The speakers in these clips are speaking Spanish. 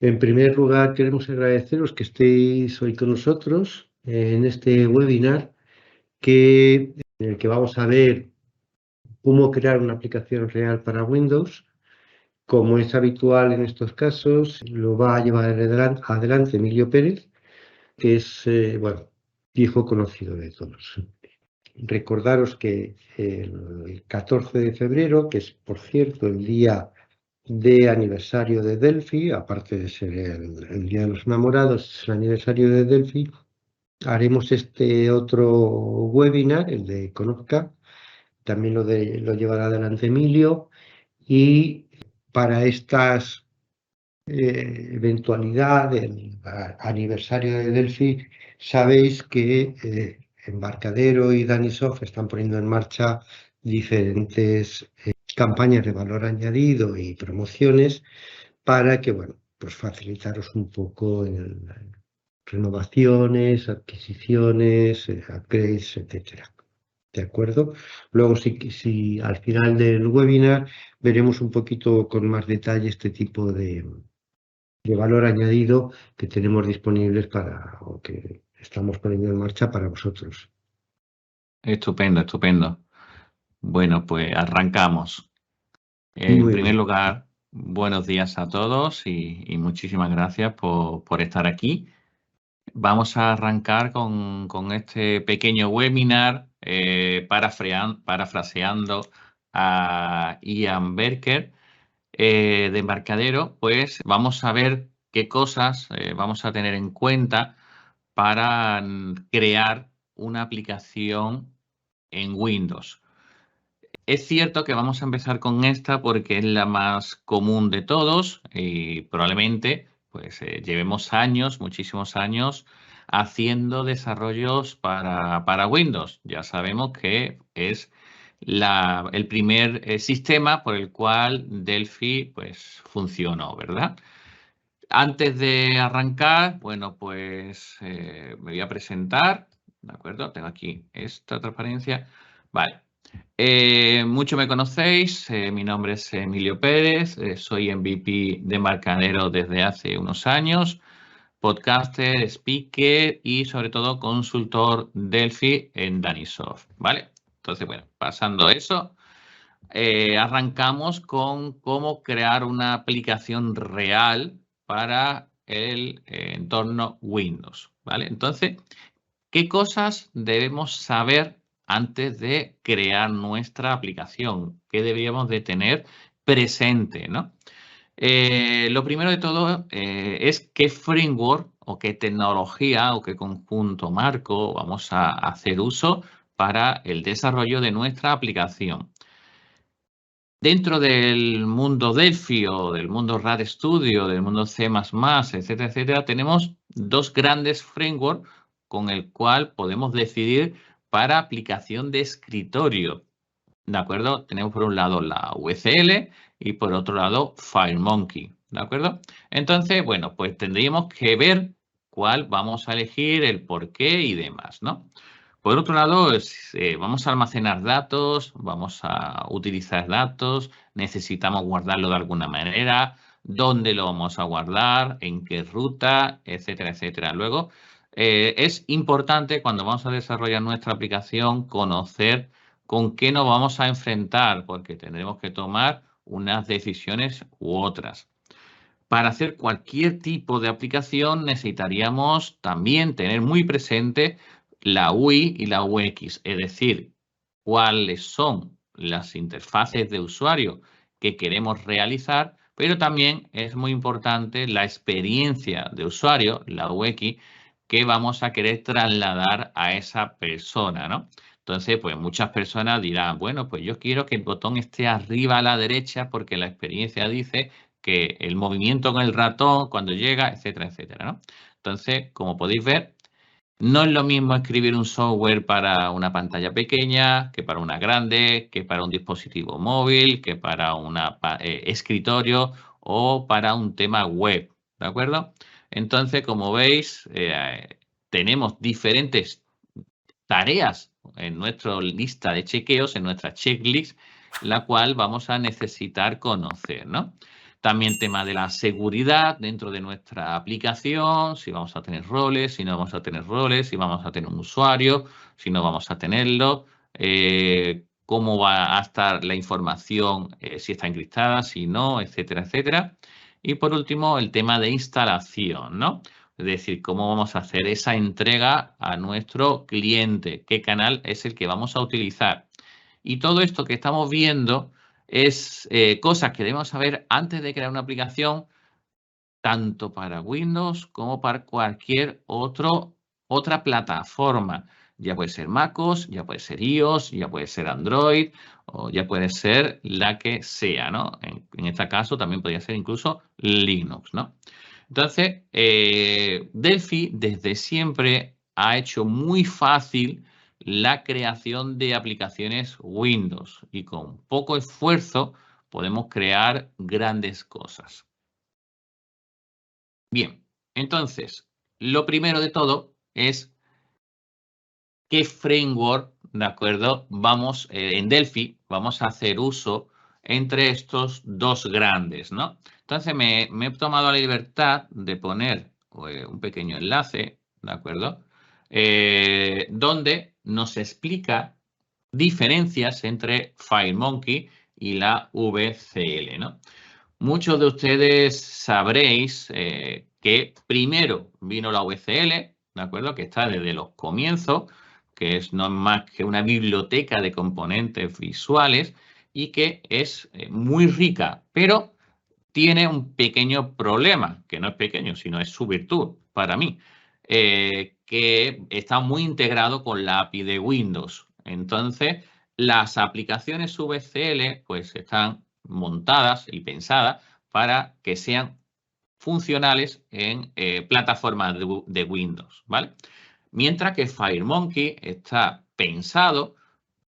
En primer lugar, queremos agradeceros que estéis hoy con nosotros en este webinar en el que vamos a ver cómo crear una aplicación real para Windows. Como es habitual en estos casos, lo va a llevar adelante Emilio Pérez, que es, bueno, viejo conocido de todos. Recordaros que el 14 de febrero, que es, por cierto, el día de aniversario de Delphi, aparte de ser el Día de los Enamorados, es el aniversario de Delphi, haremos este otro webinar, el de Conozca, también lo llevará adelante Emilio, y para estas eventualidad del aniversario de Delphi, sabéis que Embarcadero y Danisoft están poniendo en marcha diferentes campañas de valor añadido y promociones para que, bueno, pues facilitaros un poco en renovaciones, adquisiciones, upgrades, etcétera. ¿De acuerdo? Luego, si al final del webinar veremos un poquito con más detalle este tipo de valor añadido que tenemos disponibles o que estamos poniendo en marcha para vosotros. Estupendo, estupendo. Bueno, pues arrancamos. En Muy primer bien. lugar, buenos días a todos y muchísimas gracias por estar aquí. Vamos a arrancar con este pequeño webinar parafraseando a Ian Becker de Embarcadero. Pues vamos a ver qué cosas vamos a tener en cuenta para crear una aplicación en Windows. Es cierto que vamos a empezar con esta porque es la más común de todos y probablemente pues llevemos años, muchísimos años, haciendo desarrollos para Windows. Ya sabemos que es el primer sistema por el cual Delphi pues funcionó, ¿verdad? Antes de arrancar, bueno, pues me voy a presentar, ¿de acuerdo? Tengo aquí esta transparencia. Vale. Mucho me conocéis, mi nombre es Emilio Pérez, soy MVP de Embarcadero desde hace unos años, podcaster, speaker y sobre todo consultor Delphi en Danisoft, ¿vale? Entonces, bueno, pasando eso, arrancamos con cómo crear una aplicación real para el entorno Windows, ¿vale? Entonces, ¿qué cosas debemos saber antes de crear nuestra aplicación? ¿Qué deberíamos de tener presente, ¿no? Lo primero de todo es qué framework o qué tecnología o qué conjunto marco vamos a hacer uso para el desarrollo de nuestra aplicación. Dentro del mundo Delphi o del mundo RAD Studio, del mundo C++, etcétera, etcétera, tenemos dos grandes frameworks con el cual podemos decidir para aplicación de escritorio. ¿De acuerdo? Tenemos por un lado la VCL y por otro lado FireMonkey. ¿De acuerdo? Entonces, bueno, pues tendríamos que ver cuál vamos a elegir, el por qué y demás, ¿no? Por otro lado, vamos a almacenar datos, vamos a utilizar datos, necesitamos guardarlo de alguna manera, dónde lo vamos a guardar, en qué ruta, etcétera, etcétera. Luego, es importante cuando vamos a desarrollar nuestra aplicación conocer con qué nos vamos a enfrentar, porque tendremos que tomar unas decisiones u otras. Para hacer cualquier tipo de aplicación necesitaríamos también tener muy presente la UI y la UX, es decir, cuáles son las interfaces de usuario que queremos realizar, pero también es muy importante la experiencia de usuario, la UX, que vamos a querer trasladar a esa persona, ¿no? Entonces, pues muchas personas dirán, bueno, pues yo quiero que el botón esté arriba a la derecha porque la experiencia dice que el movimiento con el ratón cuando llega, etcétera, etcétera, ¿no? Entonces, como podéis ver, no es lo mismo escribir un software para una pantalla pequeña que para una grande, que para un dispositivo móvil, que para un escritorio o para un tema web, ¿de acuerdo? Entonces, como veis, tenemos diferentes tareas en nuestra lista de chequeos, en nuestra checklist, la cual vamos a necesitar conocer, ¿no? También tema de la seguridad dentro de nuestra aplicación, si vamos a tener roles, si no vamos a tener roles, si vamos a tener un usuario, si no vamos a tenerlo, cómo va a estar la información, si está encriptada, si no, etcétera, etcétera. Y por último, el tema de instalación, ¿no? Es decir, cómo vamos a hacer esa entrega a nuestro cliente, qué canal es el que vamos a utilizar. Y todo esto que estamos viendo es cosas que debemos saber antes de crear una aplicación, tanto para Windows como para cualquier otra plataforma. Ya puede ser MacOS, ya puede ser iOS, ya puede ser Android o ya puede ser la que sea, ¿no? En este caso también podría ser incluso Linux, ¿no? Entonces, Delphi desde siempre ha hecho muy fácil la creación de aplicaciones Windows y con poco esfuerzo podemos crear grandes cosas. Bien, entonces, lo primero de todo es qué framework, ¿de acuerdo? Vamos, en Delphi, vamos a hacer uso entre estos dos grandes, ¿no? Entonces, me he tomado la libertad de poner un pequeño enlace, ¿de acuerdo? Donde nos explica diferencias entre FireMonkey y la VCL, ¿no? Muchos de ustedes sabréis que primero vino la VCL, ¿de acuerdo? Que está desde los comienzos, que no es más que una biblioteca de componentes visuales y que es muy rica, pero tiene un pequeño problema, que no es pequeño, sino es su virtud para mí, que está muy integrado con la API de Windows. Entonces, las aplicaciones VCL pues están montadas y pensadas para que sean funcionales en plataformas de Windows, ¿vale? Mientras que FireMonkey está pensado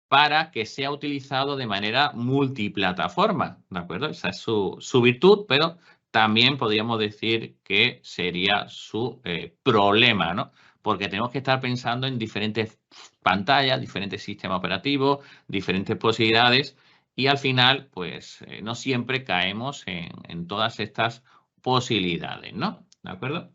para que sea utilizado de manera multiplataforma, ¿de acuerdo? Esa es su virtud, pero también podríamos decir que sería su problema, ¿no? Porque tenemos que estar pensando en diferentes pantallas, diferentes sistemas operativos, diferentes posibilidades y al final, pues, no siempre caemos en todas estas posibilidades, ¿no? ¿De acuerdo?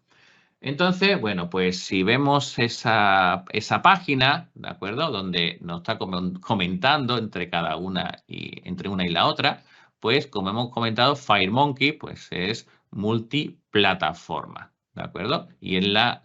Entonces, bueno, pues si vemos esa página, ¿de acuerdo? Donde nos está comentando entre entre una y la otra, pues como hemos comentado, FireMonkey pues es multiplataforma, ¿de acuerdo? Y es la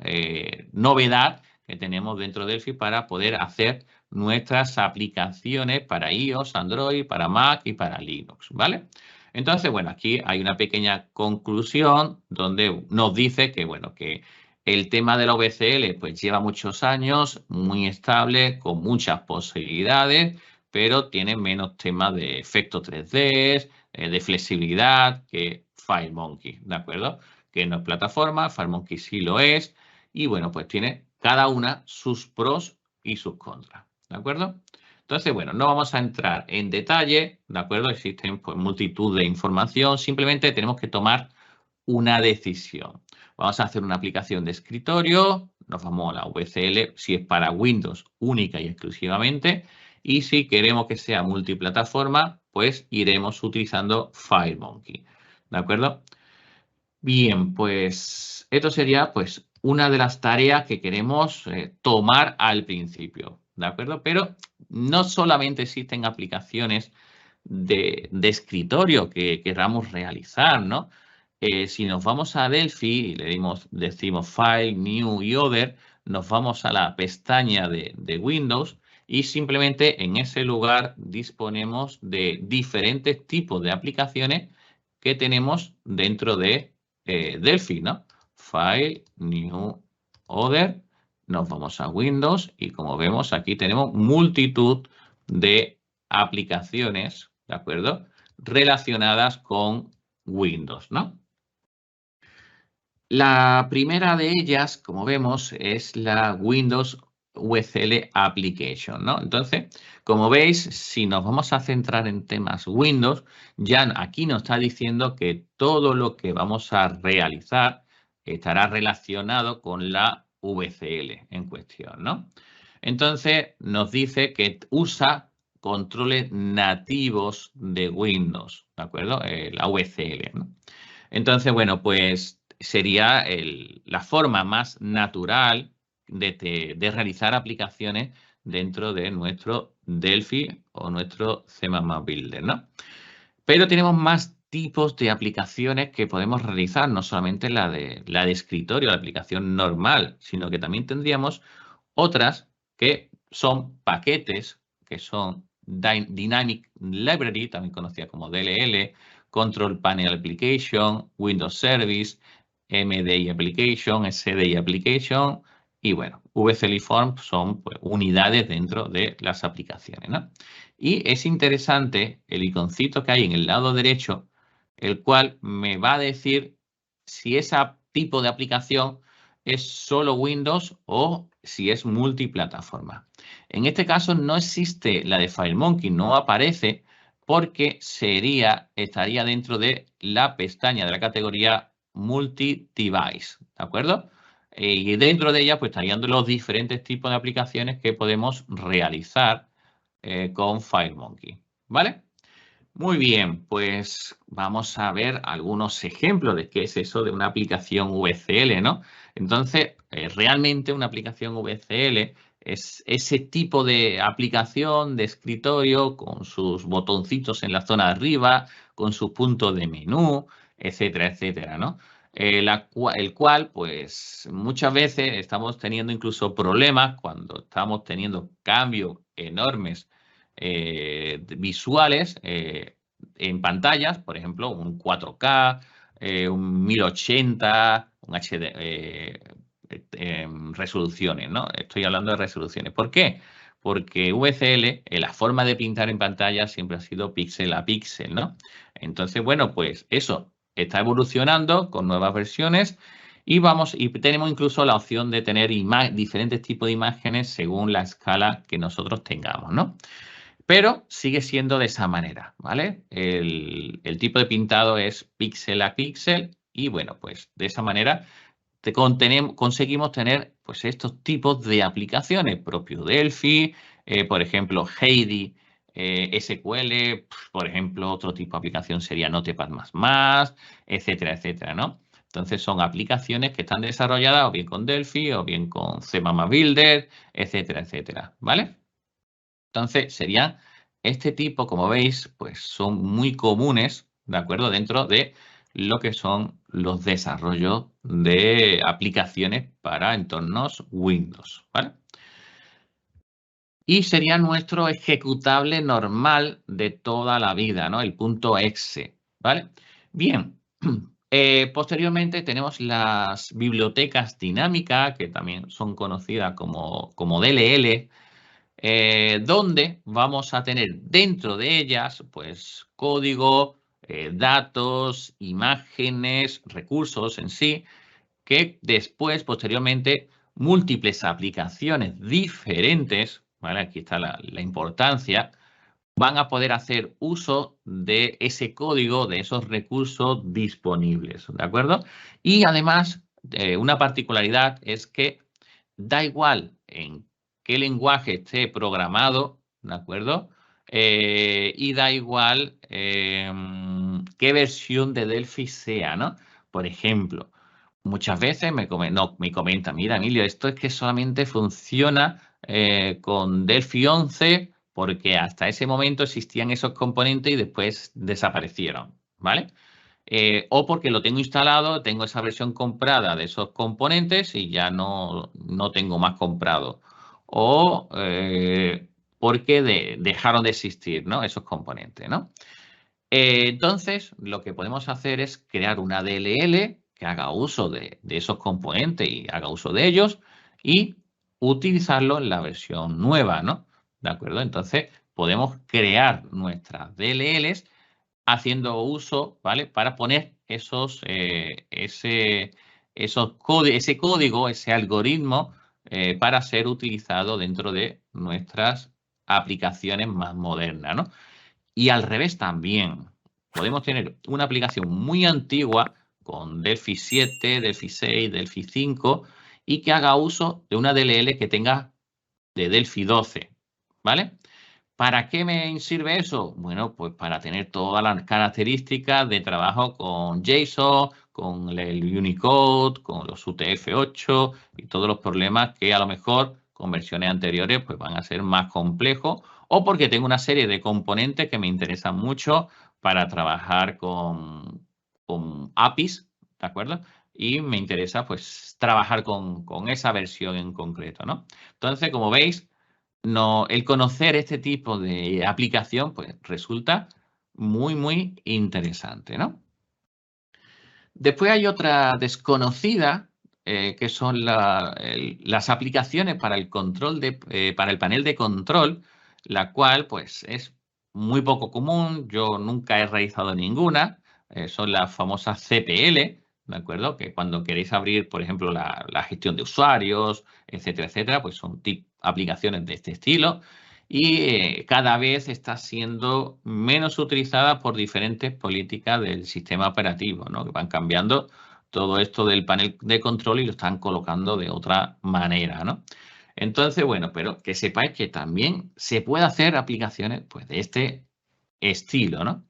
novedad que tenemos dentro de Delphi para poder hacer nuestras aplicaciones para iOS, Android, para Mac y para Linux, ¿vale? Entonces, bueno, aquí hay una pequeña conclusión donde nos dice que, bueno, que el tema de la VCL pues lleva muchos años, muy estable, con muchas posibilidades, pero tiene menos temas de efecto 3D, de flexibilidad que FireMonkey, ¿de acuerdo? Que no es plataforma, FireMonkey sí lo es, y bueno, pues tiene cada una sus pros y sus contras, ¿de acuerdo? Entonces, bueno, no vamos a entrar en detalle, ¿de acuerdo? Existen pues multitud de información, simplemente tenemos que tomar una decisión. Vamos a hacer una aplicación de escritorio, nos vamos a la VCL si es para Windows única y exclusivamente, y si queremos que sea multiplataforma, pues iremos utilizando FireMonkey, ¿de acuerdo? Bien, pues esto sería pues una de las tareas que queremos tomar al principio, ¿de acuerdo? Pero no solamente existen aplicaciones de escritorio que queramos realizar, ¿no? Si nos vamos a Delphi y decimos File, New y Other, nos vamos a la pestaña de Windows y simplemente en ese lugar disponemos de diferentes tipos de aplicaciones que tenemos dentro de Delphi, ¿no? File, New, Other, nos vamos a Windows y como vemos aquí tenemos multitud de aplicaciones, ¿de acuerdo? Relacionadas con Windows, ¿no? La primera de ellas, como vemos, es la Windows VCL Application, ¿no? Entonces, como veis, si nos vamos a centrar en temas Windows, ya aquí nos está diciendo que todo lo que vamos a realizar estará relacionado con la VCL en cuestión, ¿no? Entonces, nos dice que usa controles nativos de Windows, ¿de acuerdo? La VCL, ¿no? Entonces, bueno, pues sería la forma más natural de realizar aplicaciones dentro de nuestro Delphi o nuestro CMake Builder, ¿no? Pero tenemos más tipos de aplicaciones que podemos realizar, no solamente la de escritorio, la aplicación normal, sino que también tendríamos otras que son paquetes, que son Dynamic Library, también conocida como DLL, Control Panel Application, Windows Service, MDI Application, SDI Application y bueno, VCL Form son pues, unidades dentro de las aplicaciones, ¿no? Y es interesante el iconcito que hay en el lado derecho, el cual me va a decir si ese tipo de aplicación es solo Windows o si es multiplataforma. En este caso no existe la de FileMonkey, no aparece porque estaría dentro de la pestaña de la categoría Multi-Device, ¿de acuerdo? Y dentro de ella pues estarían los diferentes tipos de aplicaciones que podemos realizar con FileMonkey, ¿vale? Muy bien, pues vamos a ver algunos ejemplos de qué es eso de una aplicación VCL, ¿no? Entonces, realmente una aplicación VCL es ese tipo de aplicación de escritorio con sus botoncitos en la zona de arriba, con sus puntos de menú, etcétera, etcétera, ¿no? El cual, pues, muchas veces estamos teniendo incluso problemas cuando estamos teniendo cambios enormes visuales en pantallas, por ejemplo, un 4K, un 1080, un HD, resoluciones, ¿no? Estoy hablando de resoluciones. ¿Por qué? Porque VCL, la forma de pintar en pantalla siempre ha sido píxel a píxel, ¿no? Entonces, bueno, pues eso está evolucionando con nuevas versiones y tenemos incluso la opción de tener diferentes tipos de imágenes según la escala que nosotros tengamos, ¿no? Pero sigue siendo de esa manera, ¿vale? El tipo de pintado es píxel a píxel y bueno, pues de esa manera conseguimos tener pues estos tipos de aplicaciones propio Delphi, por ejemplo, Heidi, SQL, por ejemplo, otro tipo de aplicación sería Notepad++, etcétera, etcétera, ¿no? Entonces son aplicaciones que están desarrolladas o bien con Delphi o bien con CMake Builder, etcétera, etcétera, ¿vale? Entonces, sería este tipo, como veis, pues son muy comunes, ¿de acuerdo? Dentro de lo que son los desarrollos de aplicaciones para entornos Windows, ¿vale? Y sería nuestro ejecutable normal de toda la vida, ¿no? El punto .exe, ¿vale? Bien, posteriormente tenemos las bibliotecas dinámicas, que también son conocidas como DLL, donde vamos a tener dentro de ellas, pues, código, datos, imágenes, recursos en sí, que después, posteriormente, múltiples aplicaciones diferentes, ¿vale? Aquí está la importancia, van a poder hacer uso de ese código, de esos recursos disponibles, ¿de acuerdo? Y además, una particularidad es que da igual en qué lenguaje esté programado, ¿de acuerdo? Y da igual qué versión de Delphi sea, ¿no? Por ejemplo, muchas veces me comenta, mira, Emilio, esto es que solamente funciona con Delphi 11 porque hasta ese momento existían esos componentes y después desaparecieron, ¿vale? O porque lo tengo instalado, tengo esa versión comprada de esos componentes y ya no tengo más comprado. O porque dejaron de existir, ¿no? Esos componentes, ¿no? Entonces, lo que podemos hacer es crear una DLL que haga uso de esos componentes y haga uso de ellos y utilizarlo en la versión nueva, ¿no? ¿De acuerdo? Entonces, podemos crear nuestras DLLs haciendo uso, ¿vale? Para poner ese código, ese algoritmo para ser utilizado dentro de nuestras aplicaciones más modernas, ¿no? Y al revés también. Podemos tener una aplicación muy antigua con Delphi 7, Delphi 6, Delphi 5 y que haga uso de una DLL que tenga de Delphi 12, ¿vale? ¿Para qué me sirve eso? Bueno, pues para tener todas las características de trabajo con JSON, con el Unicode, con los UTF-8 y todos los problemas que a lo mejor con versiones anteriores pues van a ser más complejos, o porque tengo una serie de componentes que me interesan mucho para trabajar con APIs, ¿de acuerdo? Y me interesa pues trabajar con esa versión en concreto, ¿no? Entonces, como veis, el conocer este tipo de aplicación pues resulta muy interesante, ¿no? Después hay otra desconocida que son las aplicaciones para el control para el panel de control, la cual pues es muy poco común. Yo nunca he realizado ninguna. Son las famosas CPL, ¿de acuerdo? Que cuando queréis abrir, por ejemplo, la gestión de usuarios, etcétera, pues son aplicaciones de este estilo. Y cada vez está siendo menos utilizada por diferentes políticas del sistema operativo, ¿no? Que van cambiando todo esto del panel de control y lo están colocando de otra manera, ¿no? Entonces, bueno, pero que sepáis que también se puede hacer aplicaciones pues, de este estilo, ¿no?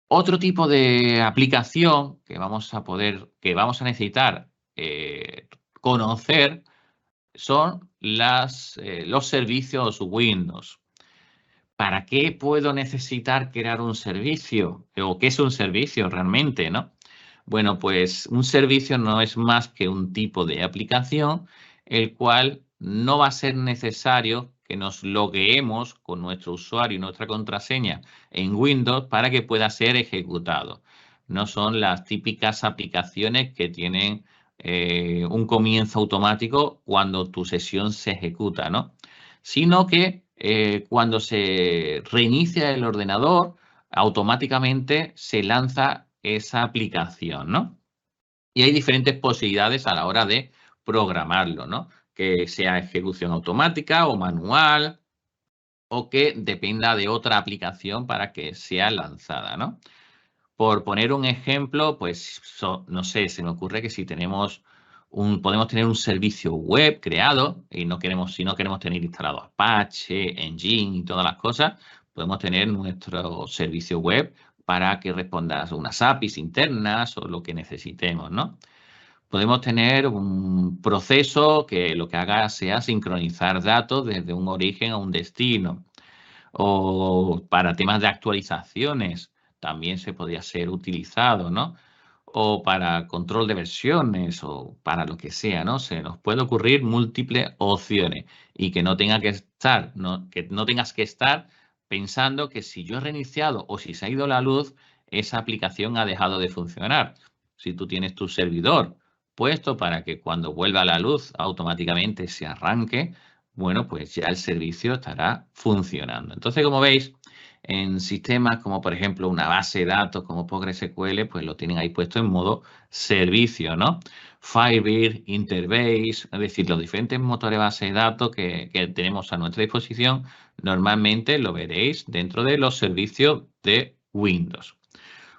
Otro tipo de aplicación que vamos a necesitar conocer son los servicios Windows. ¿Para qué puedo necesitar crear un servicio? ¿O qué es un servicio realmente, no? Bueno, pues un servicio no es más que un tipo de aplicación el cual no va a ser necesario que nos logueemos con nuestro usuario y nuestra contraseña en Windows para que pueda ser ejecutado. No son las típicas aplicaciones que tienen un comienzo automático cuando tu sesión se ejecuta, ¿no? Sino que cuando se reinicia el ordenador, automáticamente se lanza esa aplicación, ¿no? Y hay diferentes posibilidades a la hora de programarlo, ¿no? Que sea ejecución automática o manual, o que dependa de otra aplicación para que sea lanzada, ¿no? Por poner un ejemplo, pues no sé, se me ocurre que si podemos tener un servicio web creado y si no queremos tener instalado Apache, Engine y todas las cosas, podemos tener nuestro servicio web para que responda a unas APIs internas o lo que necesitemos, ¿no? Podemos tener un proceso que lo que haga sea sincronizar datos desde un origen a un destino. O para temas de actualizaciones también se podría ser utilizado, ¿no? O para control de versiones o para lo que sea, ¿no? Se nos puede ocurrir múltiples opciones y que no que no tengas que estar pensando que si yo he reiniciado o si se ha ido la luz, esa aplicación ha dejado de funcionar. Si tú tienes tu servidor puesto para que cuando vuelva la luz automáticamente se arranque, bueno, pues ya el servicio estará funcionando. Entonces, como veis, en sistemas como, por ejemplo, una base de datos como PostgreSQL, pues lo tienen ahí puesto en modo servicio, ¿no? Firebird, Interbase, es decir, los diferentes motores de base de datos que tenemos a nuestra disposición, normalmente lo veréis dentro de los servicios de Windows.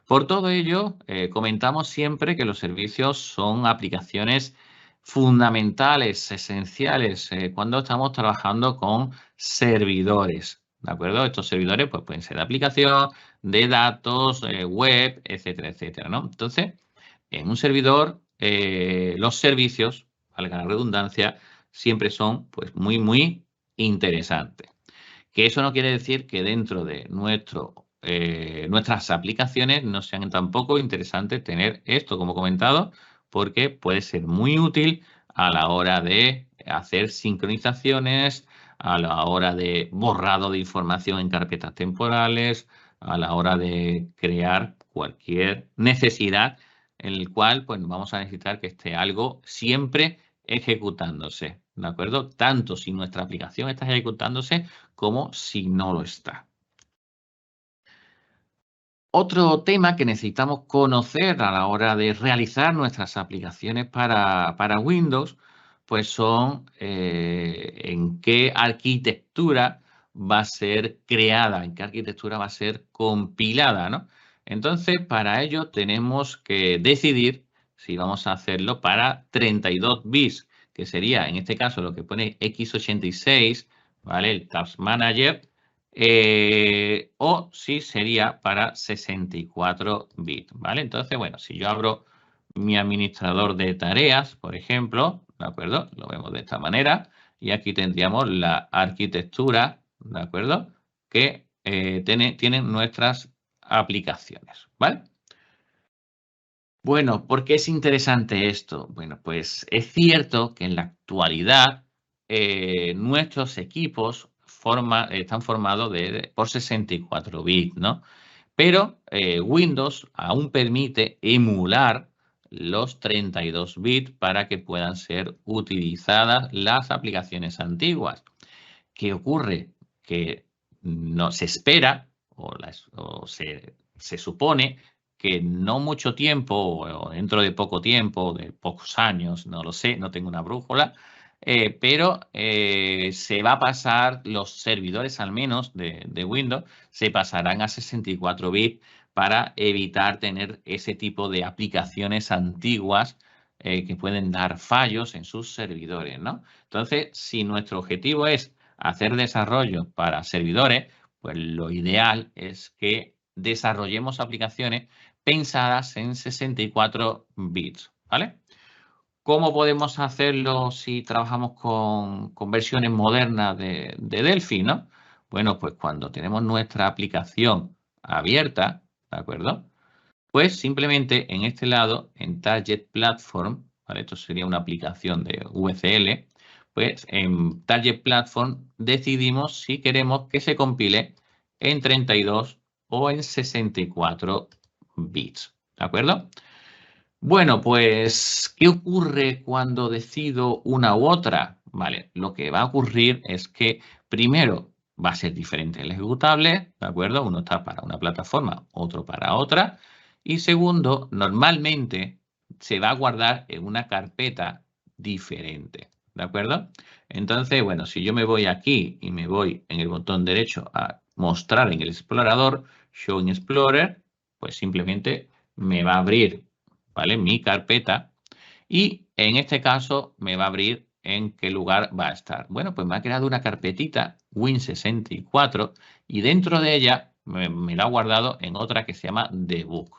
Por todo ello, comentamos siempre que los servicios son aplicaciones fundamentales, esenciales, cuando estamos trabajando con servidores, ¿de acuerdo? Estos servidores pues, pueden ser de aplicación, de datos, web, etcétera, ¿no? Entonces, en un servidor, los servicios, valga la redundancia, siempre son pues, muy interesantes. Que eso no quiere decir que dentro de nuestras aplicaciones no sean tampoco interesantes tener esto como comentado, porque puede ser muy útil a la hora de hacer sincronizaciones, a la hora de borrado de información en carpetas temporales, a la hora de crear cualquier necesidad en el cual pues, vamos a necesitar que esté algo siempre ejecutándose, ¿de acuerdo? Tanto si nuestra aplicación está ejecutándose como si no lo está. Otro tema que necesitamos conocer a la hora de realizar nuestras aplicaciones para Windows, pues son en qué arquitectura va a ser creada, en qué arquitectura va a ser compilada, ¿no? Entonces, para ello tenemos que decidir si vamos a hacerlo para 32 bits, que sería en este caso lo que pone x86, ¿vale? El Task Manager, o si sería para 64 bits, ¿vale? Entonces, bueno, si yo abro mi administrador de tareas, por ejemplo, ¿de acuerdo? Lo vemos de esta manera y aquí tendríamos la arquitectura, ¿de acuerdo? Que tienen nuestras aplicaciones, ¿vale? Bueno, ¿por qué es interesante esto? Bueno, pues es cierto que en la actualidad nuestros equipos están formados por 64 bits, ¿no? Pero Windows aún permite emular los 32 bits para que puedan ser utilizadas las aplicaciones antiguas. ¿Qué ocurre? Que no se espera o se supone que no mucho tiempo o dentro de poco tiempo, de pocos años, no lo sé, no tengo una brújula, pero se va a pasar, los servidores al menos de Windows, se pasarán a 64 bits para evitar tener ese tipo de aplicaciones antiguas que pueden dar fallos en sus servidores, ¿no? Entonces, si nuestro objetivo es hacer desarrollo para servidores, pues lo ideal es que desarrollemos aplicaciones pensadas en 64 bits, ¿vale? ¿Cómo podemos hacerlo si trabajamos con versiones modernas de Delphi, ¿no? Bueno, pues cuando tenemos nuestra aplicación abierta, ¿de acuerdo? Pues simplemente en este lado, en Target Platform, ¿vale? Esto sería una aplicación de VCL, pues en Target Platform decidimos si queremos que se compile en 32 o en 64 bits, ¿de acuerdo? Bueno, pues, ¿qué ocurre cuando decido una u otra? Vale, lo que va a ocurrir es que primero va a ser diferente el ejecutable, ¿de acuerdo? Uno está para una plataforma, otro para otra. Y segundo, normalmente se va a guardar en una carpeta diferente, ¿de acuerdo? Entonces, bueno, si yo me voy aquí y me voy en el botón derecho a mostrar en el explorador, Show in Explorer, pues simplemente me va a abrir, ¿vale? Mi carpeta y en este caso me va a abrir en qué lugar va a estar. Bueno, pues me ha creado una carpetita Win64 y dentro de ella me la ha guardado en otra que se llama Debug.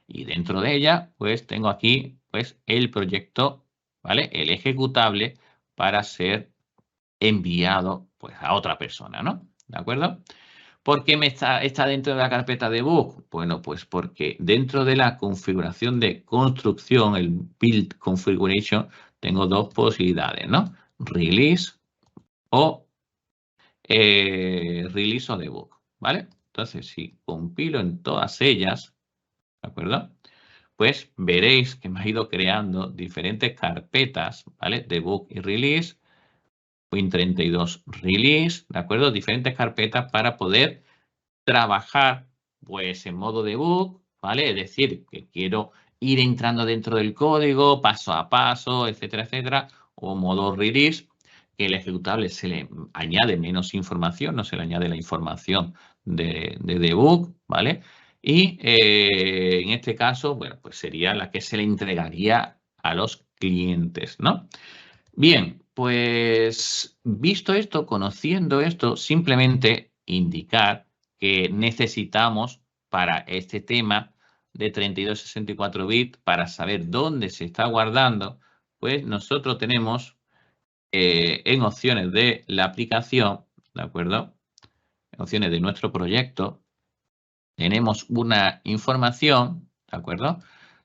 Y dentro de ella, pues tengo aquí pues el proyecto, ¿vale? El ejecutable para ser enviado pues a otra persona, ¿no? ¿De acuerdo? ¿Por qué está dentro de la carpeta debug? Bueno, pues porque dentro de la configuración de construcción, el build configuration, tengo dos posibilidades, ¿no? Release o debug, ¿vale? Entonces, si compilo en todas ellas, ¿de acuerdo? Pues veréis que me ha ido creando diferentes carpetas, ¿vale? Debug y release, Win32 release, ¿de acuerdo? Diferentes carpetas para poder trabajar pues en modo debug, ¿vale? Es decir, que quiero ir entrando dentro del código paso a paso, etcétera, etcétera, o modo release, que el ejecutable se le añade menos información, no se le añade la información de debug, ¿vale? Y en este caso, bueno, pues sería la que se le entregaría a los clientes, ¿no? Bien, pues visto esto, conociendo esto, simplemente indicar que necesitamos para este tema de 32-64 bits, para saber dónde se está guardando, pues nosotros tenemos en opciones de la aplicación, ¿de acuerdo? En opciones de nuestro proyecto, tenemos una información, ¿de acuerdo?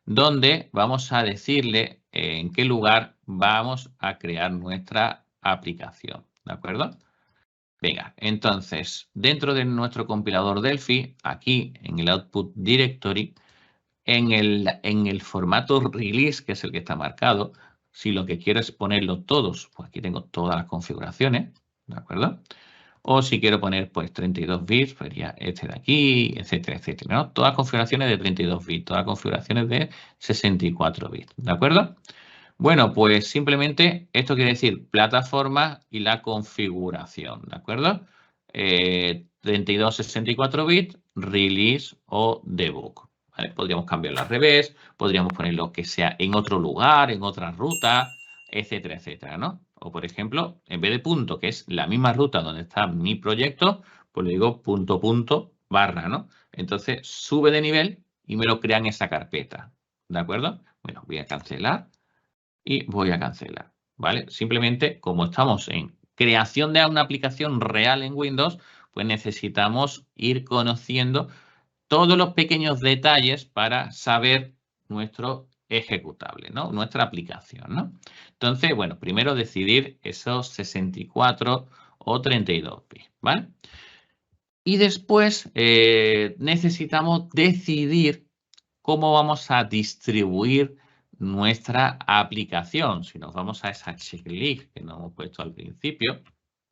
Donde vamos a decirle en qué lugar vamos a crear nuestra aplicación, ¿de acuerdo? Venga, entonces, dentro de nuestro compilador Delphi, aquí en el Output Directory, en el formato release, que es el que está marcado, si lo que quiero es ponerlo todos, pues aquí tengo todas las configuraciones, ¿de acuerdo? O si quiero poner pues 32 bits, sería este de aquí, etcétera, etcétera, ¿no? Todas configuraciones de 32 bits, todas configuraciones de 64 bits, ¿de acuerdo? Bueno, pues simplemente esto quiere decir plataforma y la configuración, ¿de acuerdo? 32, 64 bits, release o debug, ¿vale? Podríamos cambiarlo al revés, podríamos ponerlo que sea en otro lugar, en otra ruta, etcétera, etcétera, ¿no? O, por ejemplo, en vez de punto, que es la misma ruta donde está mi proyecto, pues le digo punto, punto, barra, ¿no? Entonces, sube de nivel y me lo crea en esa carpeta, ¿de acuerdo? Bueno, voy a cancelar y voy a cancelar, ¿vale? Simplemente, como estamos en creación de una aplicación real en Windows, pues necesitamos ir conociendo todos los pequeños detalles para saber nuestro ejecutable, ¿no? Nuestra aplicación, ¿no? Entonces, bueno, primero decidir esos 64 o 32 bits, ¿vale? Y después necesitamos decidir cómo vamos a distribuir nuestra aplicación. Si nos vamos a esa checklist que nos hemos puesto al principio,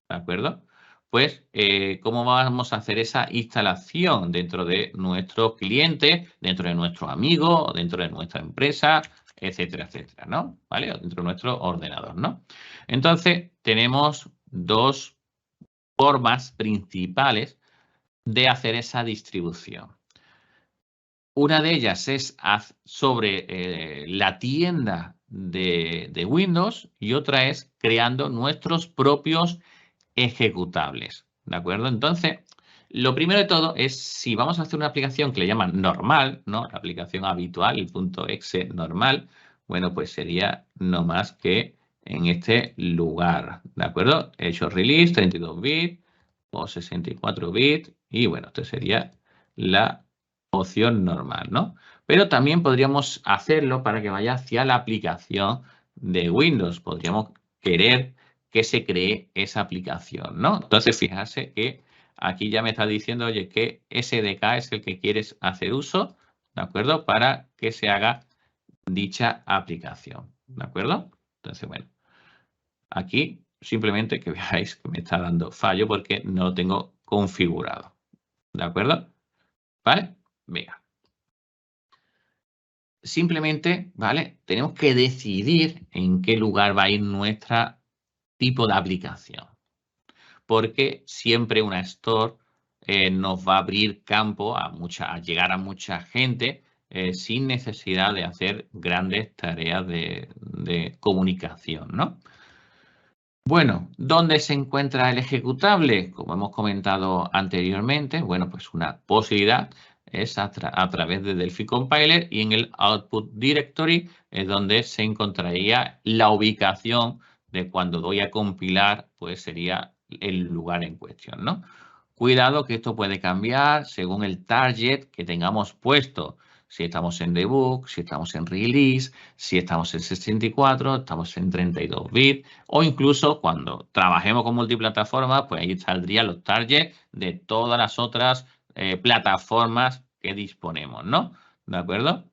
¿de acuerdo? Pues, ¿cómo vamos a hacer esa instalación dentro de nuestro cliente, dentro de nuestro amigo, dentro de nuestra empresa, etcétera, etcétera, ¿no? ¿Vale? O dentro de nuestro ordenador, ¿no? Entonces, tenemos dos formas principales de hacer esa distribución. Una de ellas es sobre la tienda de Windows y otra es creando nuestros propios ejecutables, ¿de acuerdo? Entonces, lo primero de todo es si vamos a hacer una aplicación que le llaman normal, ¿no? La aplicación habitual, el .exe normal, bueno, pues sería no más que en este lugar, ¿de acuerdo? He hecho release 32 bits o 64 bits y bueno, esto sería la opción normal, ¿no? Pero también podríamos hacerlo para que vaya hacia la aplicación de Windows. Podríamos querer que se cree esa aplicación, ¿no? Entonces, fijarse que aquí ya me está diciendo, oye, que SDK es el que quieres hacer uso, ¿de acuerdo? Para que se haga dicha aplicación, ¿de acuerdo? Entonces, bueno, aquí simplemente que veáis que me está dando fallo porque no lo tengo configurado, ¿de acuerdo? ¿Vale? Venga. Simplemente, ¿vale? Tenemos que decidir en qué lugar va a ir nuestro tipo de aplicación. Porque siempre una store nos va a abrir campo a llegar a mucha gente sin necesidad de hacer grandes tareas de comunicación, ¿no? Bueno, ¿dónde se encuentra el ejecutable? Como hemos comentado anteriormente, bueno, pues una posibilidad es a través de Delphi Compiler y en el Output Directory es donde se encontraría la ubicación de cuando voy a compilar, pues sería el lugar en cuestión, ¿no? Cuidado que esto puede cambiar según el target que tengamos puesto. Si estamos en debug, si estamos en release, si estamos en 64, estamos en 32 bits o incluso cuando trabajemos con multiplataformas, pues ahí saldrían los targets de todas las otras plataformas que disponemos, ¿no? ¿De acuerdo?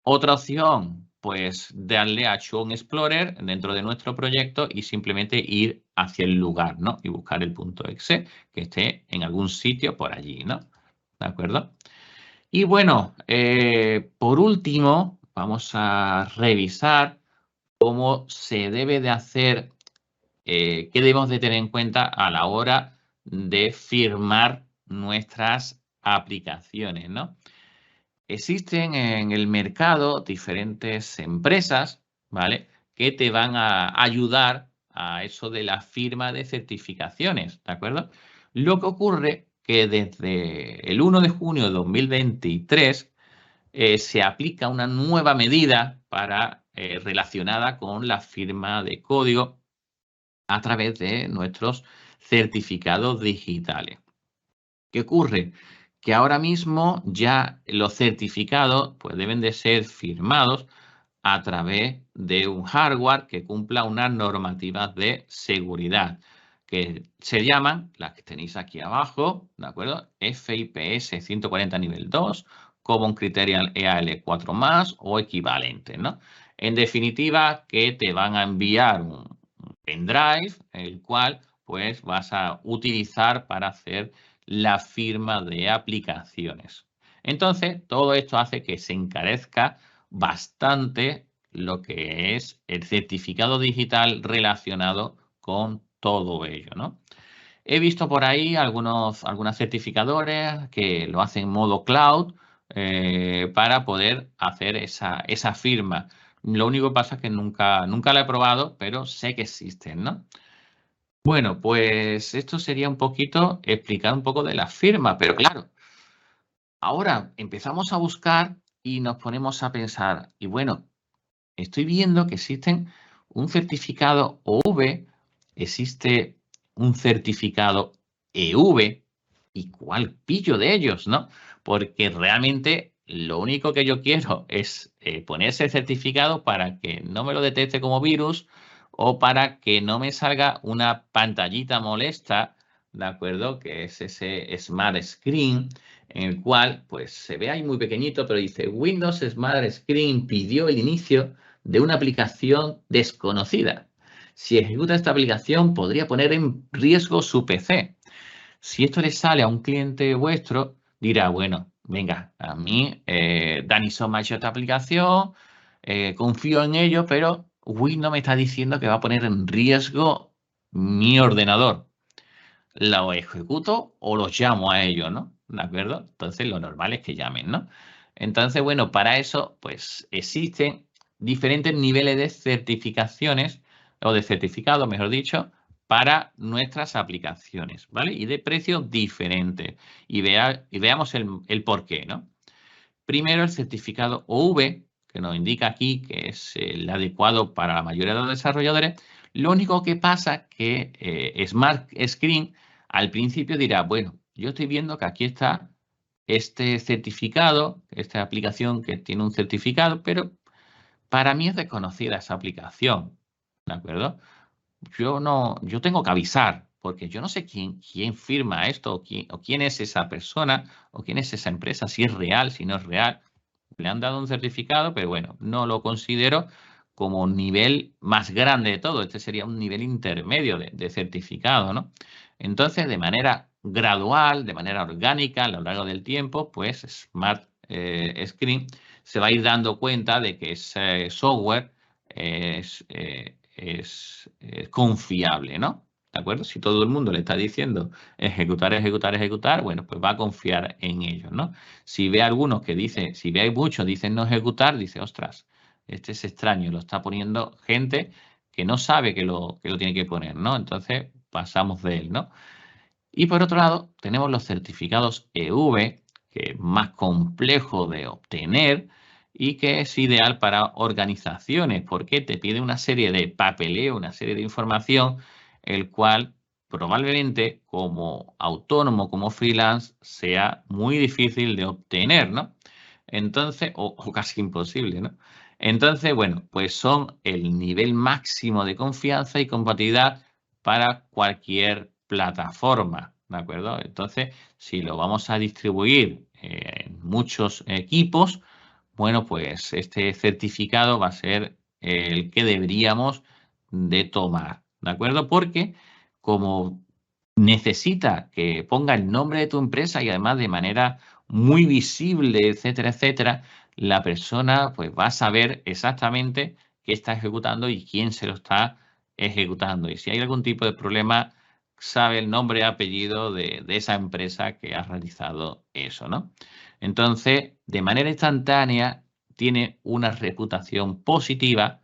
Otra opción, pues darle a Show Explorer dentro de nuestro proyecto y simplemente ir hacia el lugar, ¿no? Y buscar el .exe que esté en algún sitio por allí, ¿no? ¿De acuerdo? Y bueno, por último, vamos a revisar cómo se debe de hacer, qué debemos de tener en cuenta a la hora de firmar nuestras aplicaciones, ¿no? Existen en el mercado diferentes empresas, ¿vale? Que te van a ayudar a eso de la firma de certificaciones, ¿de acuerdo? Lo que ocurre que desde el 1 de junio de 2023 se aplica una nueva medida relacionada con la firma de código a través de nuestros certificados digitales. ¿Qué ocurre? Que ahora mismo ya los certificados pues, deben de ser firmados a través de un hardware que cumpla unas normativas de seguridad que se llaman, las que tenéis aquí abajo, ¿de acuerdo? FIPS 140 nivel 2, Common Criterion EAL4+, o equivalente, ¿no? En definitiva, que te van a enviar un pendrive, el cual pues vas a utilizar para hacer la firma de aplicaciones. Entonces, todo esto hace que se encarezca bastante lo que es el certificado digital relacionado con todo ello, ¿no? He visto por ahí algunas certificadores que lo hacen en modo cloud para poder hacer esa firma. Lo único que pasa es que nunca la he probado, pero sé que existen, ¿no? Bueno, pues esto sería un poquito explicar un poco de la firma, pero claro, ahora empezamos a buscar y nos ponemos a pensar, y bueno, estoy viendo que existen un certificado OV, existe un certificado EV, ¿y cuál pillo de ellos, no? Porque realmente lo único que yo quiero es poner ese certificado para que no me lo detecte como virus o para que no me salga una pantallita molesta, ¿de acuerdo? Que es ese Smart Screen en el cual pues se ve ahí muy pequeñito, pero dice Windows Smart Screen pidió el inicio de una aplicación desconocida. Si ejecuta esta aplicación, podría poner en riesgo su PC. Si esto le sale a un cliente vuestro, dirá, bueno, venga, a mí, Dani me ha hecho esta aplicación, confío en ello, pero Windows me está diciendo que va a poner en riesgo mi ordenador. ¿Lo ejecuto o los llamo a ellos, no? ¿De acuerdo? Entonces, lo normal es que llamen, ¿no? Entonces, bueno, para eso, pues existen diferentes niveles de certificaciones o de certificado, mejor dicho, para nuestras aplicaciones, ¿vale? Y de precios diferentes. Y veamos el por qué, ¿no? Primero, el certificado OV, que nos indica aquí que es el adecuado para la mayoría de los desarrolladores. Lo único que pasa es que Smart Screen al principio dirá, bueno, yo estoy viendo que aquí está este certificado, esta aplicación que tiene un certificado, pero para mí es desconocida esa aplicación, ¿de acuerdo? Yo tengo que avisar, porque yo no sé quién firma esto, o quién es esa persona, o quién es esa empresa, si es real, si no es real. Le han dado un certificado, pero bueno, no lo considero como un nivel más grande de todo. Este sería un nivel intermedio de certificado, ¿no? Entonces, de manera gradual, de manera orgánica, a lo largo del tiempo, pues Smart Screen se va a ir dando cuenta de que ese software es confiable, ¿no? ¿De acuerdo? Si todo el mundo le está diciendo ejecutar, ejecutar, ejecutar, bueno, pues va a confiar en ellos, ¿no? Si ve algunos que dicen, si ve muchos dicen no ejecutar, dice, ostras, este es extraño, lo está poniendo gente que no sabe que lo tiene que poner, ¿no? Entonces pasamos de él, ¿no? Y por otro lado, tenemos los certificados EV, que es más complejo de obtener y que es ideal para organizaciones, porque te pide una serie de papeleo, una serie de información, el cual probablemente como autónomo, como freelance, sea muy difícil de obtener, ¿no? Entonces, o casi imposible, ¿no? Entonces, bueno, pues son el nivel máximo de confianza y compatibilidad para cualquier plataforma, ¿de acuerdo? Entonces, si lo vamos a distribuir en muchos equipos, bueno, pues este certificado va a ser el que deberíamos de tomar, ¿de acuerdo? Porque como necesita que ponga el nombre de tu empresa y además de manera muy visible, etcétera, etcétera, la persona pues va a saber exactamente qué está ejecutando y quién se lo está ejecutando. Y si hay algún tipo de problema, sabe el nombre y apellido de esa empresa que ha realizado eso, ¿no? Entonces, de manera instantánea, tiene una reputación positiva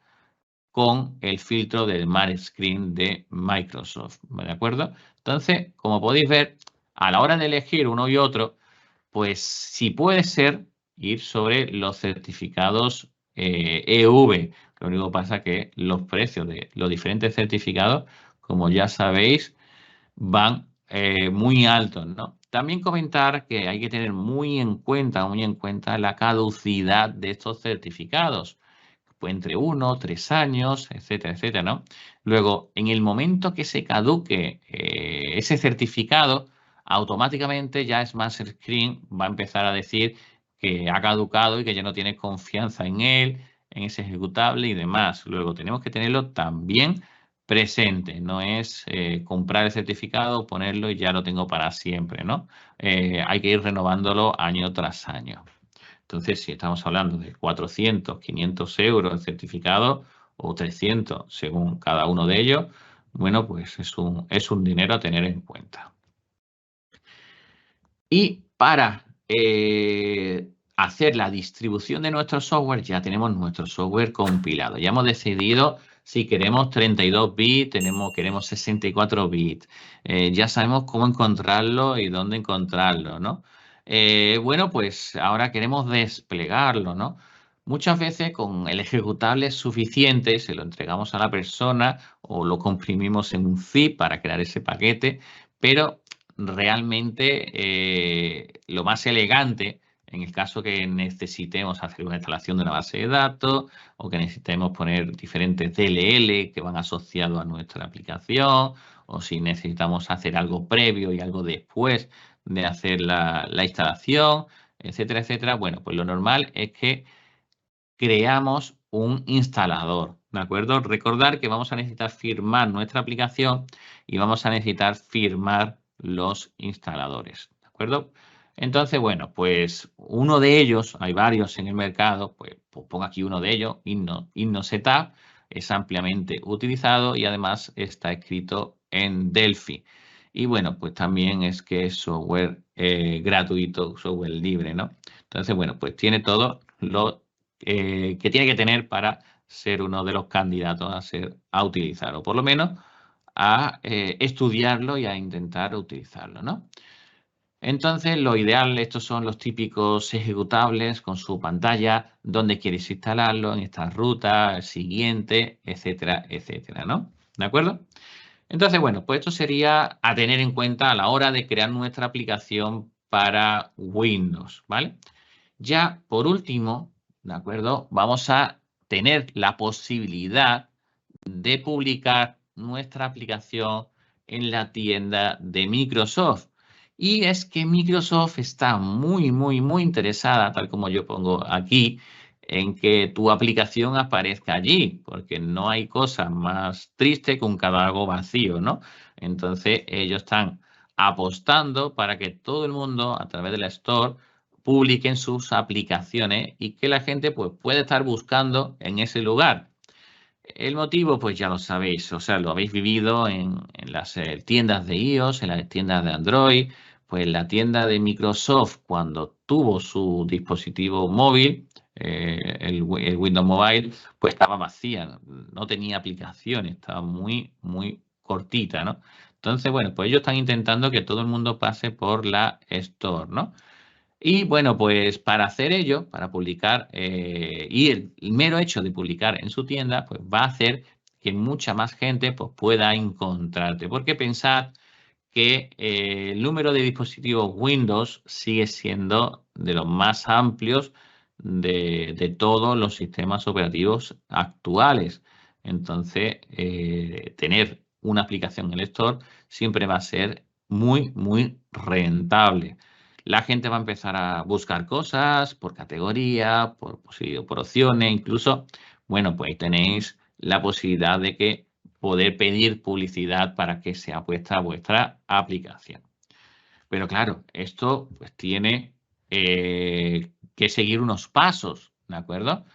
con el filtro del Smart Screen de Microsoft, ¿de acuerdo? Entonces, como podéis ver, a la hora de elegir uno y otro, pues sí puede ser ir sobre los certificados EV. Lo único que pasa es que los precios de los diferentes certificados, como ya sabéis, van muy altos, ¿no? También comentar que hay que tener muy en cuenta la caducidad de estos certificados, pues entre 1, 3 años, etcétera, etcétera, ¿no? Luego, en el momento que se caduque ese certificado, automáticamente ya Smart Screen va a empezar a decir que ha caducado y que ya no tiene confianza en él, en ese ejecutable y demás. Luego, tenemos que tenerlo también presente, no es comprar el certificado, ponerlo y ya lo tengo para siempre, ¿no? Hay que ir renovándolo año tras año. Entonces, si estamos hablando de 400, 500 euros el certificado o 300 según cada uno de ellos, bueno, pues es un dinero a tener en cuenta. Y para hacer la distribución de nuestro software, ya tenemos nuestro software compilado. Ya hemos decidido si queremos 32 bits, queremos 64 bits. Ya sabemos cómo encontrarlo y dónde encontrarlo, ¿no? Bueno, pues ahora queremos desplegarlo, ¿no? Muchas veces con el ejecutable suficiente se lo entregamos a la persona o lo comprimimos en un zip para crear ese paquete, pero realmente lo más elegante en el caso que necesitemos hacer una instalación de una base de datos o que necesitemos poner diferentes DLL que van asociados a nuestra aplicación o si necesitamos hacer algo previo y algo después de hacer la instalación, etcétera, etcétera. Bueno, pues lo normal es que creamos un instalador, ¿de acuerdo? Recordar que vamos a necesitar firmar nuestra aplicación y vamos a necesitar firmar los instaladores, ¿de acuerdo? Entonces, bueno, pues uno de ellos, hay varios en el mercado, pues pongo aquí uno de ellos, InnoSetup, es ampliamente utilizado y además está escrito en Delphi. Y bueno, pues también es que es software gratuito, software libre, ¿no? Entonces, bueno, pues tiene todo lo que tiene que tener para ser uno de los candidatos a utilizar, o por lo menos a estudiarlo y a intentar utilizarlo, ¿no? Entonces, lo ideal, estos son los típicos ejecutables con su pantalla, dónde quieres instalarlo, en esta ruta, siguiente, etcétera, etcétera, ¿no? ¿De acuerdo? Entonces, bueno, pues esto sería a tener en cuenta a la hora de crear nuestra aplicación para Windows, ¿vale? Ya, por último, ¿de acuerdo? Vamos a tener la posibilidad de publicar nuestra aplicación en la tienda de Microsoft. Y es que Microsoft está muy, muy, muy interesada, tal como yo pongo aquí, en que tu aplicación aparezca allí, porque no hay cosa más triste que un catálogo vacío, ¿no? Entonces, ellos están apostando para que todo el mundo, a través de la Store, publiquen sus aplicaciones y que la gente pues, puede estar buscando en ese lugar. El motivo, pues ya lo sabéis, o sea, lo habéis vivido en las tiendas de iOS, en las tiendas de Android, pues la tienda de Microsoft cuando tuvo su dispositivo móvil, el Windows Mobile, pues estaba vacía, no tenía aplicaciones, estaba muy, muy cortita, ¿no? Entonces, bueno, pues ellos están intentando que todo el mundo pase por la Store, ¿no? Y bueno, pues para hacer ello, para publicar, y el mero hecho de publicar en su tienda, pues va a hacer que mucha más gente pues, pueda encontrarte. Porque pensad que el número de dispositivos Windows sigue siendo de los más amplios de todos los sistemas operativos actuales. Entonces, tener una aplicación en el Store siempre va a ser muy, muy rentable. La gente va a empezar a buscar cosas por categoría, por opciones, incluso, bueno, pues ahí tenéis la posibilidad de que poder pedir publicidad para que sea puesta vuestra aplicación. Pero claro, esto pues tiene que seguir unos pasos, ¿de acuerdo?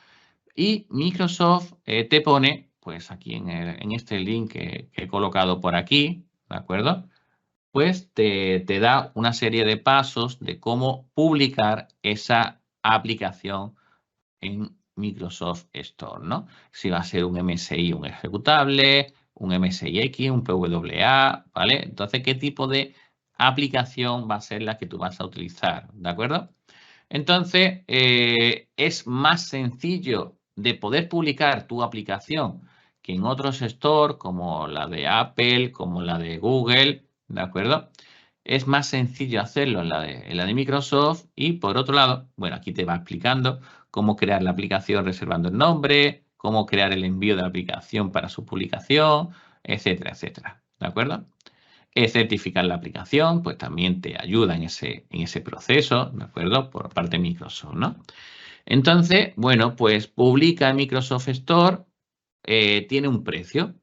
Y Microsoft te pone, pues aquí en este link que he colocado por aquí, ¿de acuerdo? Pues te da una serie de pasos de cómo publicar esa aplicación en Microsoft Store, ¿no? Si va a ser un MSI, un ejecutable, un MSIX, un PWA, ¿vale? Entonces, ¿qué tipo de aplicación va a ser la que tú vas a utilizar? ¿De acuerdo? Entonces, es más sencillo de poder publicar tu aplicación que en otros stores como la de Apple, como la de Google, ¿de acuerdo? Es más sencillo hacerlo en la de Microsoft y por otro lado, bueno, aquí te va explicando cómo crear la aplicación reservando el nombre, cómo crear el envío de la aplicación para su publicación, etcétera, etcétera. ¿De acuerdo? Certificar la aplicación, pues también te ayuda en ese proceso, ¿de acuerdo? Por parte de Microsoft, ¿no? Entonces, bueno, pues publica en Microsoft Store, tiene un precio.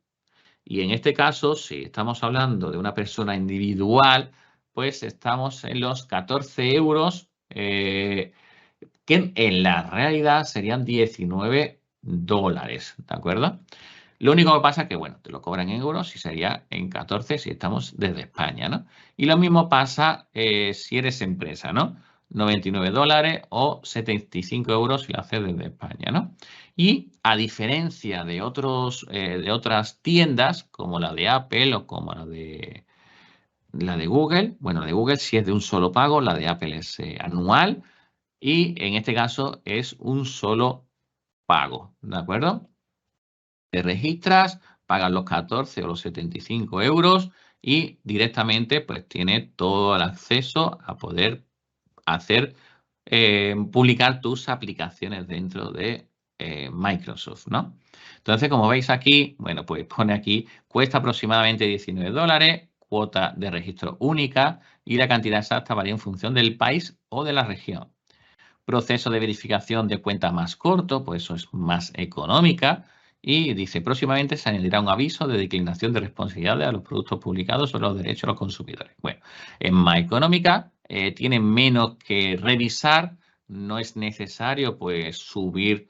Y en este caso, si estamos hablando de una persona individual, pues estamos en los 14 euros, que en la realidad serían 19 dólares, ¿de acuerdo? Lo único que pasa es que, bueno, te lo cobran en euros y sería en 14 si estamos desde España, ¿no? Y lo mismo pasa si eres empresa, ¿no? $99 o 75 euros si lo haces desde España, ¿no? Y a diferencia de otras tiendas como la de Apple o como la de Google, bueno, la de Google sí es de un solo pago, la de Apple es anual y en este caso es un solo pago, ¿de acuerdo? Te registras, pagas los 14 o los 75 euros y directamente pues tienes todo el acceso a poder hacer, publicar tus aplicaciones dentro de Microsoft, ¿no? Entonces, como veis aquí, bueno, pues pone aquí, cuesta aproximadamente $19, cuota de registro única y la cantidad exacta varía en función del país o de la región. Proceso de verificación de cuenta más corto, pues eso es más económica. Y dice, próximamente se añadirá un aviso de declinación de responsabilidades a los productos publicados sobre los derechos de los consumidores. Bueno, es más económica, tiene menos que revisar, no es necesario pues subir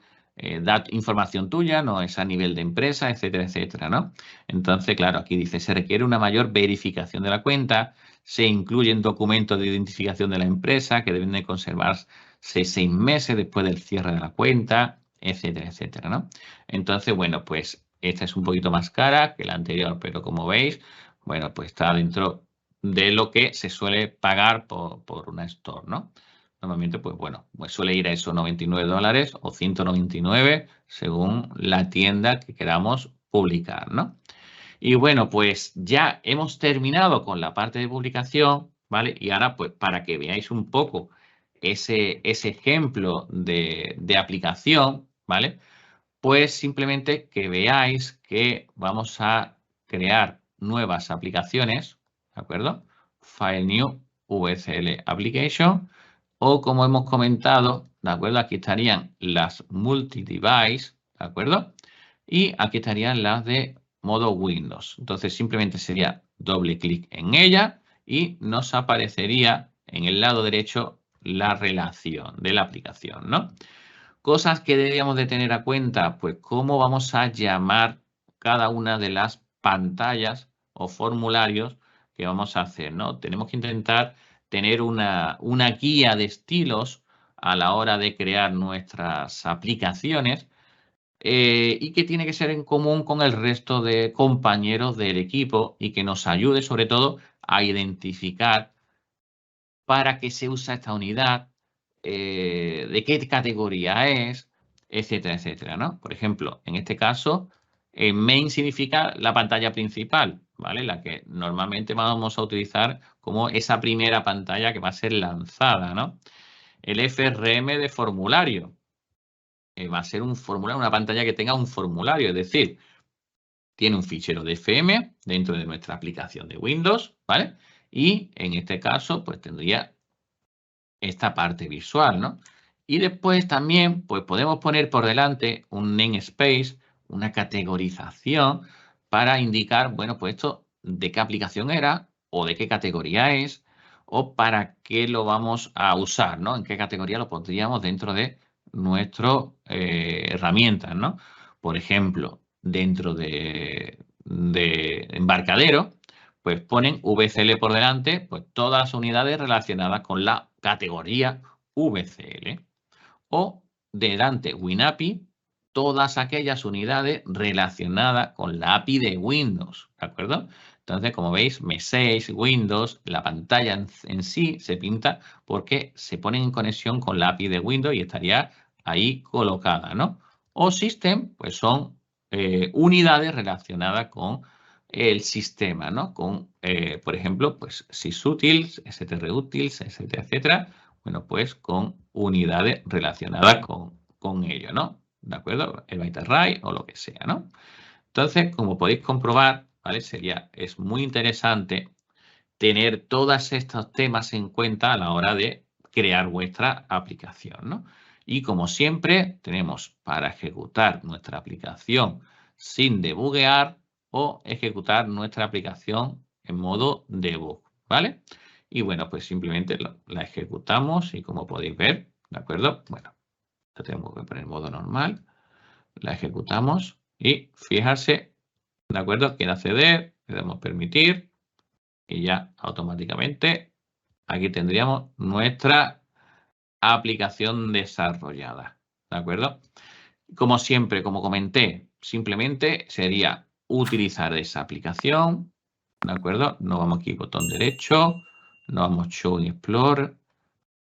información tuya, no es a nivel de empresa, etcétera, etcétera, ¿no? Entonces, claro, aquí dice, se requiere una mayor verificación de la cuenta, se incluyen documentos de identificación de la empresa que deben de conservarse 6 meses después del cierre de la cuenta, etcétera, etcétera, ¿no? Entonces, bueno, pues esta es un poquito más cara que la anterior, pero como veis, bueno, pues está dentro de lo que se suele pagar por una store, ¿no? Normalmente, pues bueno, pues suele ir a esos $99 o 199 según la tienda que queramos publicar, ¿no? Y bueno, pues ya hemos terminado con la parte de publicación, ¿vale? Y ahora, pues para que veáis un poco ese ejemplo de aplicación, ¿vale? Pues simplemente que veáis que vamos a crear nuevas aplicaciones, ¿de acuerdo? File New VCL Application, o como hemos comentado, ¿de acuerdo? Aquí estarían las multi-device, ¿de acuerdo? Y aquí estarían las de modo Windows. Entonces simplemente sería doble clic en ella y nos aparecería en el lado derecho la relación de la aplicación, ¿no? Cosas que deberíamos de tener a cuenta, pues cómo vamos a llamar cada una de las pantallas o formularios que vamos a hacer, ¿no? Tenemos que intentar tener una guía de estilos a la hora de crear nuestras aplicaciones y que tiene que ser en común con el resto de compañeros del equipo y que nos ayude sobre todo a identificar para qué se usa esta unidad, de qué categoría es, etcétera, etcétera, ¿no? Por ejemplo, en este caso, main significa la pantalla principal, ¿vale? La que normalmente vamos a utilizar como esa primera pantalla que va a ser lanzada, ¿no? El FRM de formulario. Va a ser un formulario, una pantalla que tenga un formulario, es decir, tiene un fichero de FM dentro de nuestra aplicación de Windows, ¿vale? Y en este caso, pues tendría esta parte visual, ¿no? Y después también, pues podemos poner por delante un namespace, una categorización para indicar, bueno, pues esto de qué aplicación era o de qué categoría es o para qué lo vamos a usar, ¿no? En qué categoría lo pondríamos dentro de nuestras herramientas, ¿no? Por ejemplo, dentro de embarcadero, pues ponen VCL por delante, pues todas las unidades relacionadas con la categoría VCL. O delante WinAPI, todas aquellas unidades relacionadas con la API de Windows, ¿de acuerdo? Entonces, como veis, M6, Windows, la pantalla en sí se pinta porque se pone en conexión con la API de Windows y estaría ahí colocada, ¿no? O System, pues son unidades relacionadas con el sistema, ¿no? Con, por ejemplo, pues sysutils, strutils, etcétera, etcétera. Bueno, pues con unidades relacionadas con ello, ¿no? ¿De acuerdo? El byte array o lo que sea, ¿no? Entonces, como podéis comprobar, ¿vale? Es muy interesante tener todos estos temas en cuenta a la hora de crear vuestra aplicación, ¿no? Y como siempre, tenemos para ejecutar nuestra aplicación sin debuguear o ejecutar nuestra aplicación en modo debug, ¿vale? Y bueno, pues simplemente la ejecutamos y como podéis ver, ¿de acuerdo? Bueno, lo tengo que poner en modo normal. La ejecutamos y fijarse, ¿de acuerdo? Quiere acceder, le damos permitir y ya automáticamente aquí tendríamos nuestra aplicación desarrollada, ¿de acuerdo? Como siempre, como comenté, simplemente sería utilizar esa aplicación, ¿de acuerdo? Nos vamos aquí, botón derecho, nos vamos Show and Explore.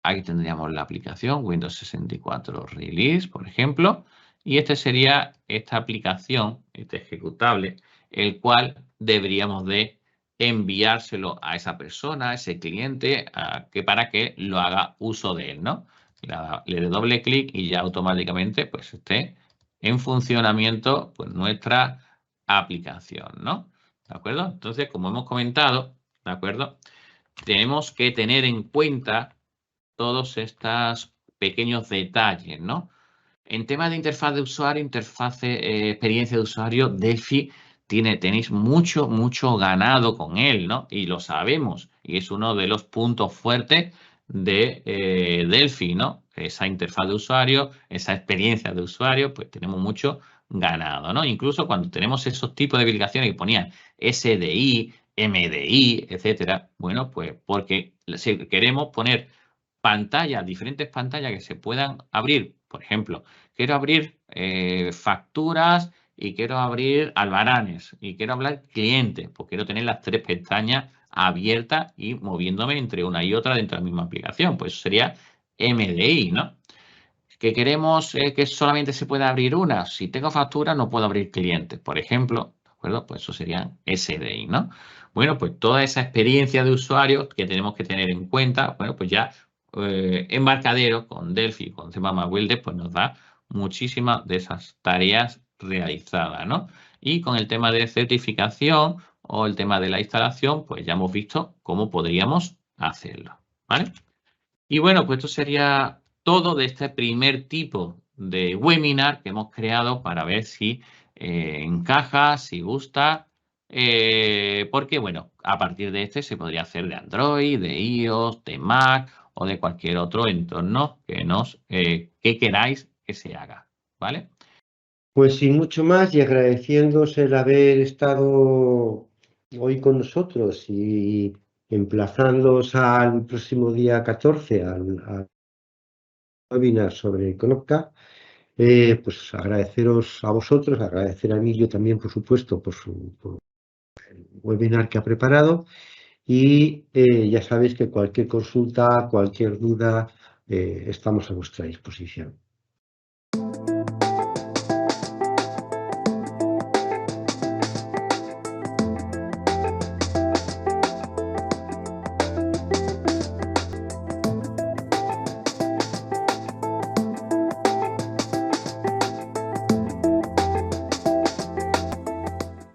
Aquí tendríamos la aplicación Windows 64 Release, por ejemplo, y este sería esta aplicación, este ejecutable, el cual deberíamos de enviárselo a esa persona, a ese cliente, para que lo haga uso de él, ¿no? Le doy doble clic y ya automáticamente pues esté en funcionamiento pues nuestra aplicación, ¿no? ¿De acuerdo? Entonces, como hemos comentado, ¿de acuerdo? Tenemos que tener en cuenta todos estos pequeños detalles, ¿no? En tema de interfaz de usuario, experiencia de usuario, Delphi tenéis mucho ganado con él, ¿no? Y lo sabemos. Y es uno de los puntos fuertes de Delphi, ¿no? Esa interfaz de usuario, esa experiencia de usuario, pues tenemos mucho ganado, ¿no? Incluso cuando tenemos esos tipos de aplicaciones que ponían SDI, MDI, etcétera, bueno, pues porque si queremos poner diferentes pantallas que se puedan abrir, por ejemplo, quiero abrir facturas y quiero abrir albaranes y quiero hablar clientes, pues quiero tener las tres pestañas abiertas y moviéndome entre una y otra dentro de la misma aplicación, pues eso sería MDI, ¿no? Que queremos que solamente se pueda abrir una, si tengo factura no puedo abrir clientes, por ejemplo, ¿de acuerdo? Pues eso sería SDI, ¿no? Bueno, pues toda esa experiencia de usuario que tenemos que tener en cuenta, bueno, pues ya Embarcadero con Delphi, con Cmama Builder, pues nos da muchísimas de esas tareas realizadas, ¿no? Y con el tema de certificación o el tema de la instalación, pues ya hemos visto cómo podríamos hacerlo, ¿vale? Y bueno, pues esto sería todo de este primer tipo de webinar que hemos creado para ver si encaja, si gusta, porque bueno, a partir de este se podría hacer de Android, de iOS, de Mac o de cualquier otro entorno que queráis que se haga, ¿vale? Pues sin mucho más y agradeciéndose el haber estado hoy con nosotros y emplazándoos al próximo día 14 al webinar sobre Conozca, pues agradeceros a vosotros, agradecer a Emilio también, por supuesto, por el webinar que ha preparado y ya sabéis que cualquier consulta, cualquier duda, estamos a vuestra disposición.